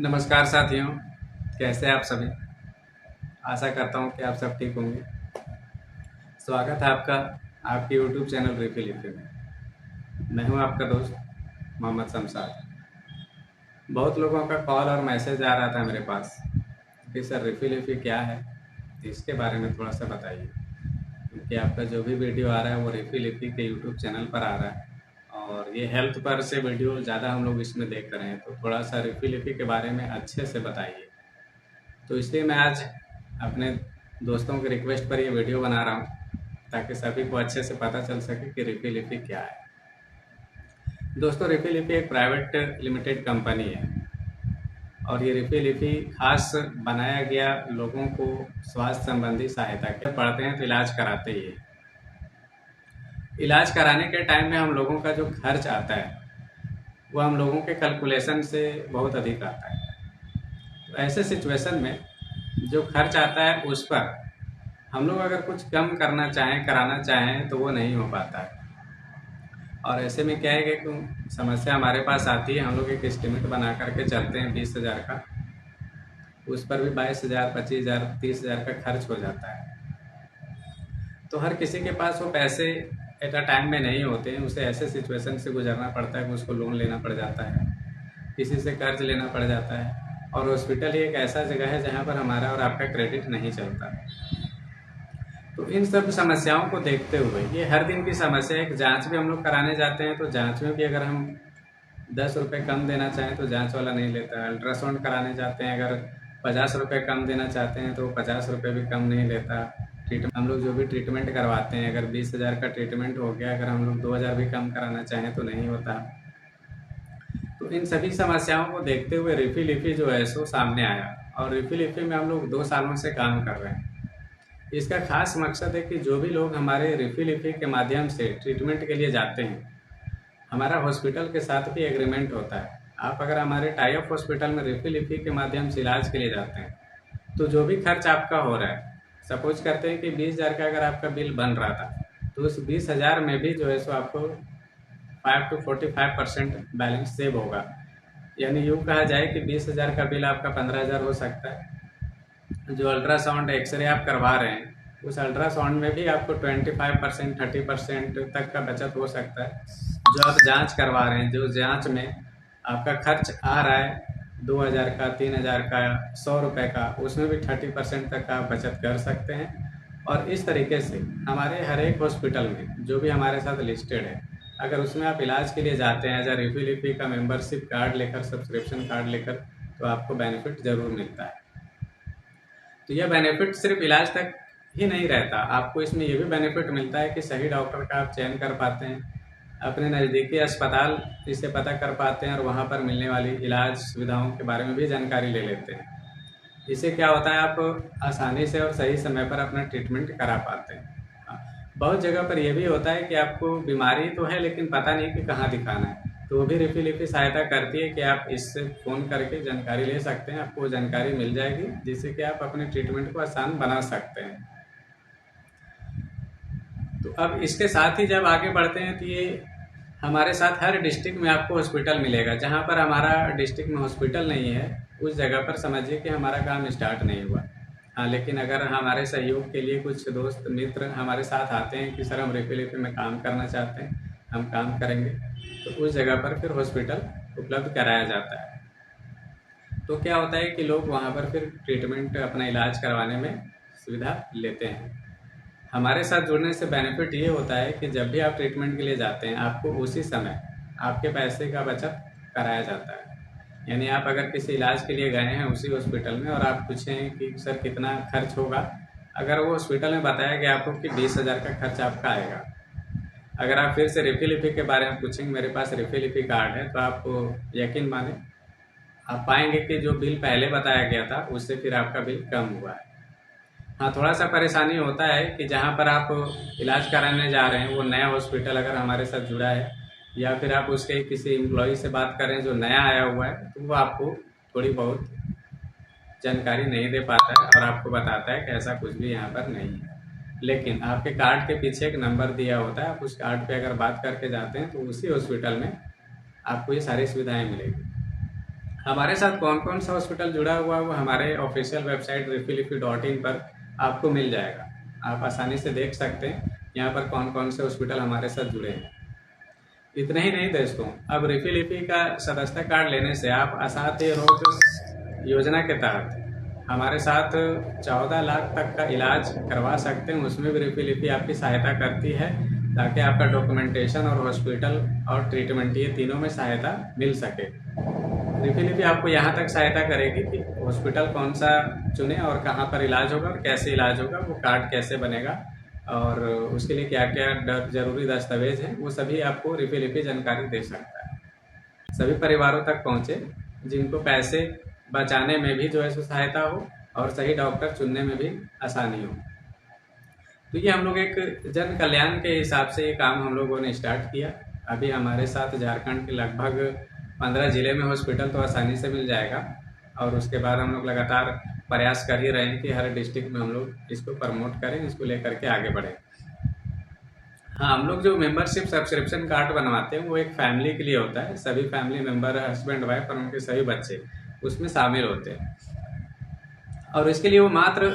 नमस्कार साथियों, कैसे हैं आप सभी। आशा करता हूं कि आप सब ठीक होंगे। स्वागत है आपका आपके YouTube चैनल रिफिल इफे में। मैं हूं आपका दोस्त मोहम्मद शमशाद। बहुत लोगों का कॉल और मैसेज आ रहा था मेरे पास कि सर रिफिल इफे क्या है, इसके बारे में थोड़ा सा बताइए। क्योंकि आपका जो भी वीडियो आ रहा है वो रिफिल इफे के YouTube चैनल पर आ रहा है और ये हेल्थ पर से वीडियो ज़्यादा हम लोग इसमें देख रहे हैं, तो थोड़ा सा रिफिल इफे के बारे में अच्छे से बताइए। तो इसलिए मैं आज अपने दोस्तों के रिक्वेस्ट पर ये वीडियो बना रहा हूँ ताकि सभी को अच्छे से पता चल सके कि रिफिल इफी क्या है। दोस्तों, रिफिल इफी एक प्राइवेट लिमिटेड कंपनी है और ये रिफिल इफी खास बनाया गया लोगों को स्वास्थ्य संबंधी सहायता के पढ़ते हैं तो इलाज कराते ही है। इलाज कराने के टाइम में हम लोगों का जो खर्च आता है वो हम लोगों के कैलकुलेशन से बहुत अधिक आता है। तो ऐसे सिचुएशन में जो खर्च आता है उस पर हम लोग अगर कुछ कम करना चाहें, कराना चाहें तो वो नहीं हो पाता है। और ऐसे में क्या है कि समस्या हमारे पास आती है, हम लोग एक एस्टिमेट बना करके चलते हैं 20,000 का, उस पर भी 22,000, 25,000, 30,000 का खर्च हो जाता है। तो हर किसी के पास वो पैसे एट अ टाइम में नहीं होते हैं, उसे ऐसे सिचुएशन से गुजरना पड़ता है कि उसको लोन लेना पड़ जाता है, किसी से कर्ज लेना पड़ जाता है। और हॉस्पिटल ही एक ऐसा जगह है जहाँ पर हमारा और आपका क्रेडिट नहीं चलता। तो इन सब समस्याओं को देखते हुए ये हर दिन की समस्या है। एक जांच भी हम लोग कराने जाते हैं तो जांच में भी अगर हम 10 रुपये कम देना चाहें तो जांच वाला नहीं लेता। अल्ट्रासाउंड कराने जाते हैं, अगर 50 रुपये कम देना चाहते हैं तो 50 रुपये भी कम नहीं लेता। ट्रीटमेंट हम लोग जो भी ट्रीटमेंट करवाते हैं, अगर 20,000 का ट्रीटमेंट हो गया, अगर हम लोग 2,000 भी कम कराना चाहें तो नहीं होता। तो इन सभी समस्याओं को देखते हुए रिफिल इफी जो है सो सामने आया और रिफिल इफी में हम लोग 2 सालों से काम कर रहे हैं। इसका खास मकसद है कि जो भी लोग हमारे रिफिल इफी के माध्यम से ट्रीटमेंट के लिए जाते हैं, हमारा हॉस्पिटल के साथ भी एग्रीमेंट होता है। आप अगर हमारे टाई अप हॉस्पिटल में रिफिल इफी के माध्यम से इलाज के लिए जाते हैं तो जो भी खर्च आपका हो रहा है, सपोज करते हैं कि 20,000 का अगर आपका बिल बन रहा था तो उस 20,000 में भी जो है सो आपको 5 to 45% बैलेंस सेव होगा। यानी यूँ कहा जाए कि 20,000 का बिल आपका 15,000 हो सकता है। जो अल्ट्रासाउंड एक्सरे आप करवा रहे हैं उस अल्ट्रासाउंड में भी आपको 25%, 30% तक का बचत हो सकता है। जो आप जांच करवा रहे हैं, जो जांच में आपका खर्च आ रहा है 2,000 का, 3,000 का, 100 रुपये का, उसमें भी 30% तक का आप बचत कर सकते हैं। और इस तरीके से हमारे हर एक हॉस्पिटल में जो भी हमारे साथ लिस्टेड है, अगर उसमें आप इलाज के लिए जाते हैं एज अ रिफिल इफी का मेंबरशिप कार्ड लेकर, सब्सक्रिप्शन कार्ड लेकर, तो आपको बेनिफिट ज़रूर मिलता है। तो यह बेनिफिट सिर्फ इलाज तक ही नहीं रहता, आपको इसमें यह भी बेनिफिट मिलता है कि सही डॉक्टर का आप चयन कर पाते हैं, अपने नज़दीकी अस्पताल से पता कर पाते हैं और वहाँ पर मिलने वाली इलाज सुविधाओं के बारे में भी जानकारी ले लेते हैं। इससे क्या होता है, आप आसानी से और सही समय पर अपना ट्रीटमेंट करा पाते हैं। हाँ, बहुत जगह पर यह भी होता है कि आपको बीमारी तो है लेकिन पता नहीं कि कहाँ दिखाना है, तो वो भी रिफिल इफी सहायता करती है कि आप इससे फ़ोन करके जानकारी ले सकते हैं, आपको जानकारी मिल जाएगी जिससे कि आप अपने ट्रीटमेंट को आसान बना सकते हैं। तो अब इसके साथ ही जब आगे बढ़ते हैं तो ये हमारे साथ हर डिस्ट्रिक्ट में आपको हॉस्पिटल मिलेगा। जहाँ पर हमारा डिस्ट्रिक्ट में हॉस्पिटल नहीं है उस जगह पर समझिए कि हमारा काम स्टार्ट नहीं हुआ। हाँ, लेकिन अगर हमारे सहयोग के लिए कुछ दोस्त मित्र हमारे साथ आते हैं कि सर हम रिफिल इफी में काम करना चाहते हैं, हम काम करेंगे, तो उस जगह पर फिर हॉस्पिटल उपलब्ध कराया जाता है। तो क्या होता है कि लोग वहाँ पर फिर ट्रीटमेंट, अपना इलाज करवाने में सुविधा लेते हैं। हमारे साथ जुड़ने से बेनिफिट ये होता है कि जब भी आप ट्रीटमेंट के लिए जाते हैं आपको उसी समय आपके पैसे का बचत कराया जाता है। यानी आप अगर किसी इलाज के लिए गए हैं उसी हॉस्पिटल में और आप पूछें कि सर कितना खर्च होगा, अगर वो हॉस्पिटल में बताया गया आपको कि 20,000 का खर्च आपका आएगा, अगर आप फिर से रिफिल इफी के बारे में पूछेंगे, मेरे पास रिफिल इफी कार्ड है, तो आप यकीन माने आप पाएंगे कि जो बिल पहले बताया गया था उससे फिर आपका बिल कम हुआ है। हाँ, थोड़ा सा परेशानी होता है कि जहाँ पर आप इलाज कराने जा रहे हैं वो नया हॉस्पिटल अगर हमारे साथ जुड़ा है या फिर आप उसके किसी एम्प्लॉय से बात करें जो नया आया हुआ है, तो वो आपको थोड़ी बहुत जानकारी नहीं दे पाता है और आपको बताता है कि ऐसा कुछ भी यहाँ पर नहीं है। लेकिन आपके कार्ड के पीछे एक नंबर दिया होता है, आप उस कार्ड पे अगर बात करके जाते हैं तो उसी हॉस्पिटल में आपको ये सारी सुविधाएं मिलेगी। हमारे साथ कौन कौन सा हॉस्पिटल जुड़ा हुआ है वो हमारे ऑफिशियल वेबसाइट refillify.in पर आपको मिल जाएगा। आप आसानी से देख सकते हैं यहाँ पर कौन कौन से हॉस्पिटल हमारे साथ जुड़े हैं। इतना ही नहीं दोस्तों, अब refillify का सदस्यता कार्ड लेने से आप असाध्य रोग योजना के तहत हमारे साथ 14 लाख तक का इलाज करवा सकते हैं। उसमें भी refillify आपकी सहायता करती है ताकि आपका डॉक्यूमेंटेशन और हॉस्पिटल और ट्रीटमेंट ये तीनों में सहायता मिल सके। refillify आपको यहाँ तक सहायता करेगी कि हॉस्पिटल कौन सा चुने और कहाँ पर इलाज होगा और कैसे इलाज होगा, वो कार्ड कैसे बनेगा और उसके लिए क्या क्या जरूरी दस्तावेज हैं, वो सभी आपको refillify जानकारी दे सकता है। सभी परिवारों तक पहुँचे जिनको पैसे बचाने में भी जो है सो सहायता हो और सही डॉक्टर चुनने में भी आसानी हो। तो ये हम लोग एक जन कल्याण के हिसाब से ये काम हम लोगों ने स्टार्ट किया। अभी हमारे साथ झारखंड के लगभग 15 जिले में हॉस्पिटल तो आसानी से मिल जाएगा और उसके बाद हम लोग लगातार प्रयास कर ही रहे हैं कि हर डिस्ट्रिक्ट में हम लोग इसको प्रमोट करें, इसको लेकर के आगे बढ़ें। हाँ, हम लोग जो मेंबरशिप सब्सक्रिप्शन कार्ड बनवाते हैं वो एक फैमिली के लिए होता है। सभी फैमिली मेंबर, हस्बैंड वाइफ और उनके सभी बच्चे उसमें शामिल होते हैं और इसके लिए वो मात्र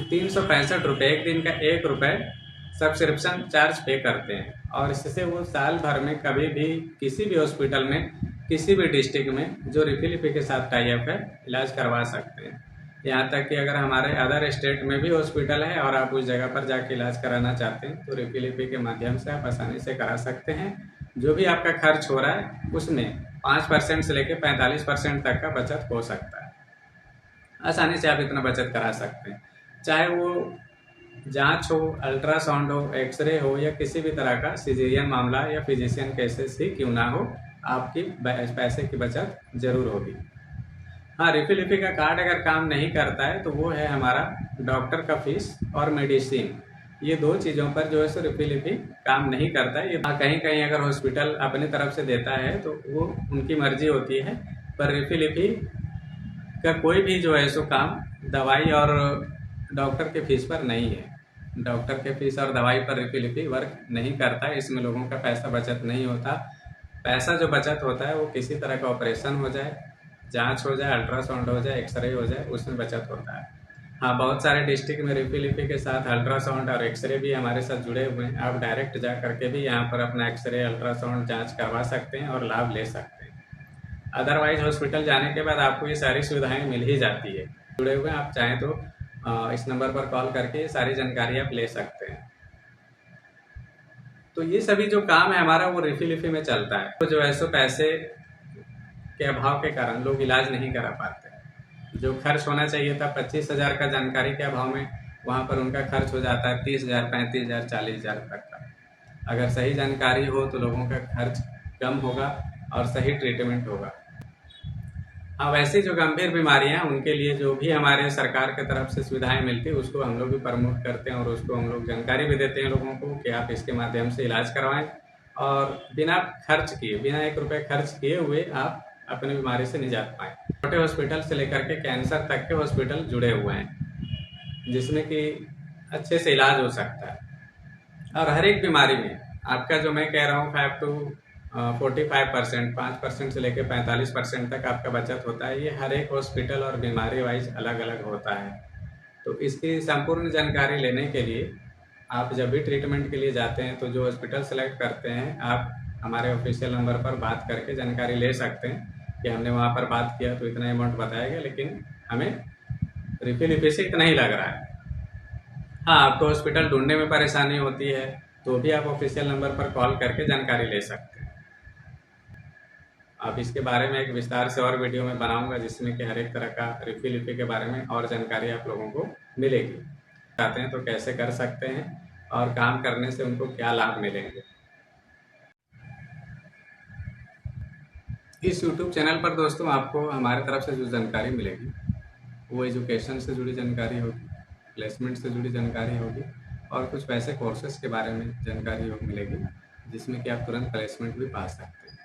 365 रुपये, एक दिन का 1 रुपये सब्सक्रिप्शन चार्ज पे करते हैं और इससे वो साल भर में कभी भी किसी भी हॉस्पिटल में किसी भी डिस्ट्रिक्ट में जो refillify के साथ टाई अप है इलाज करवा सकते हैं। यहाँ तक कि अगर हमारे अदर स्टेट में भी हॉस्पिटल है और आप उस जगह पर जाके इलाज कराना चाहते हैं तो refillify के माध्यम से आप आसानी से करा सकते हैं। जो भी आपका खर्च हो रहा है उसमें 5% से लेकर 45% तक का बचत हो सकता है। आसानी से आप इतना बचत करा सकते हैं, चाहे वो जांच हो, अल्ट्रासाउंड हो, एक्सरे हो या किसी भी तरह का सिजेरियन मामला या फिजिशियन केसेस ही क्यों ना हो, आपकी पैसे की बचत जरूर होगी। हाँ, refillify का कार्ड अगर काम नहीं करता है तो वो है हमारा डॉक्टर का फीस और मेडिसिन। ये 2 चीज़ों पर जो है सो refillify काम नहीं करता है। ये कहीं कहीं अगर हॉस्पिटल अपने तरफ से देता है तो वो उनकी मर्जी होती है, पर refillify का कोई भी जो है सो काम दवाई और डॉक्टर के फीस पर नहीं है। डॉक्टर के फीस और दवाई पर refillify वर्क नहीं करता है। इसमें लोगों का पैसा बचत नहीं होता। पैसा जो बचत होता है वो किसी तरह का ऑपरेशन हो जाए, जांच हो जाए, अल्ट्रासाउंड हो जाए, एक्सरे हो जाए, उसमें बचत होता है। हाँ, बहुत सारे डिस्ट्रिक्ट में refillify के साथ अल्ट्रासाउंड और एक्सरे भी हमारे साथ जुड़े हुए हैं। आप डायरेक्ट जा करके भी यहाँ पर अपना एक्सरे, अल्ट्रासाउंड जाँच करवा सकते हैं और लाभ ले सकते हैं। अदरवाइज हॉस्पिटल जाने के बाद आपको ये सारी सुविधाएं मिल ही जाती है। जुड़े हुए आप चाहें तो इस नंबर पर कॉल करके सारी जानकारी आप ले सकते हैं। तो ये सभी जो काम है हमारा वो refillify में चलता है। तो जो है सो पैसे के अभाव के कारण लोग इलाज नहीं करा पाते। जो खर्च होना चाहिए था 25,000 का जानकारी के अभाव में, वहाँ पर उनका खर्च हो जाता है 30,000, 35,000, 40,000 तक का। अगर सही जानकारी हो तो लोगों का खर्च कम होगा और सही ट्रीटमेंट होगा। अब ऐसी जो गंभीर बीमारियां उनके लिए जो भी हमारे सरकार की तरफ से सुविधाएं मिलती है उसको हम लोग भी प्रमोट करते हैं और उसको हम लोग जानकारी भी देते हैं लोगों को कि आप इसके माध्यम से इलाज करवाएं और बिना खर्च किए, बिना 1 रुपये खर्च किए हुए आप अपनी बीमारी से निजात पाएं। छोटे हॉस्पिटल से लेकर के कैंसर तक के हॉस्पिटल जुड़े हुए हैं जिसमें कि अच्छे से इलाज हो सकता है और हर एक बीमारी में आपका जो मैं कह रहा हूँ 5 to 45%, 5% से लेकर 45% तक आपका बचत होता है। ये हर एक हॉस्पिटल और बीमारी वाइज अलग अलग होता है। तो इसकी संपूर्ण जानकारी लेने के लिए आप जब भी ट्रीटमेंट के लिए जाते हैं तो जो हॉस्पिटल सेलेक्ट करते हैं आप हमारे ऑफिशियल नंबर पर बात करके जानकारी ले सकते हैं कि हमने वहाँ पर बात किया तो इतना अमाउंट बताया गया, लेकिन हमें refillify से इतना ही लग रहा है। हाँ, आपको हॉस्पिटल ढूंढने में परेशानी होती है तो भी आप ऑफिशियल नंबर पर कॉल करके जानकारी ले सकते हैं। अब इसके बारे में एक विस्तार से और वीडियो में बनाऊंगा जिसमें कि हर एक तरह का refillify के बारे में और जानकारी आप लोगों को मिलेगी। चाहते हैं तो कैसे कर सकते हैं और काम करने से उनको क्या लाभ मिलेंगे। इस YouTube चैनल पर दोस्तों आपको हमारे तरफ से जो जानकारी मिलेगी वो एजुकेशन से जुड़ी जानकारी होगी, प्लेसमेंट से जुड़ी जानकारी होगी और कुछ वैसे कोर्सेज के बारे में जानकारी मिलेगी जिसमें कि आप तुरंत प्लेसमेंट भी पा सकते हैं।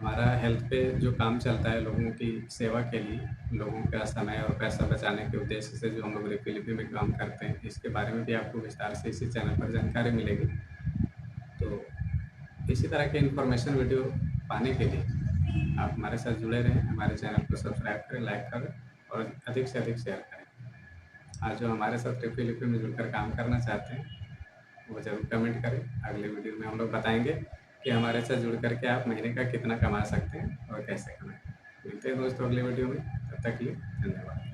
हमारा हेल्थ पे जो काम चलता है लोगों की सेवा के लिए, लोगों का समय और पैसा बचाने के उद्देश्य से जो हम लोग refillify में काम करते हैं, इसके बारे में भी आपको विस्तार से इसी चैनल पर जानकारी मिलेगी। तो इसी तरह के इन्फॉर्मेशन वीडियो पाने के लिए आप हमारे साथ जुड़े रहें, हमारे चैनल को सब्सक्राइब करें, लाइक करें और अधिक से अधिक शेयर करें। आज जो हमारे साथ ट्रिपल लिपि में जुड़कर काम करना चाहते हैं वो ज़रूर कमेंट करें। अगले वीडियो में हम लोग बताएंगे कि हमारे साथ जुड़ करके आप महीने का कितना कमा सकते हैं और कैसे कमाएं। मिलते हैं दोस्तों अगले वीडियो में, तब तक के लिए धन्यवाद।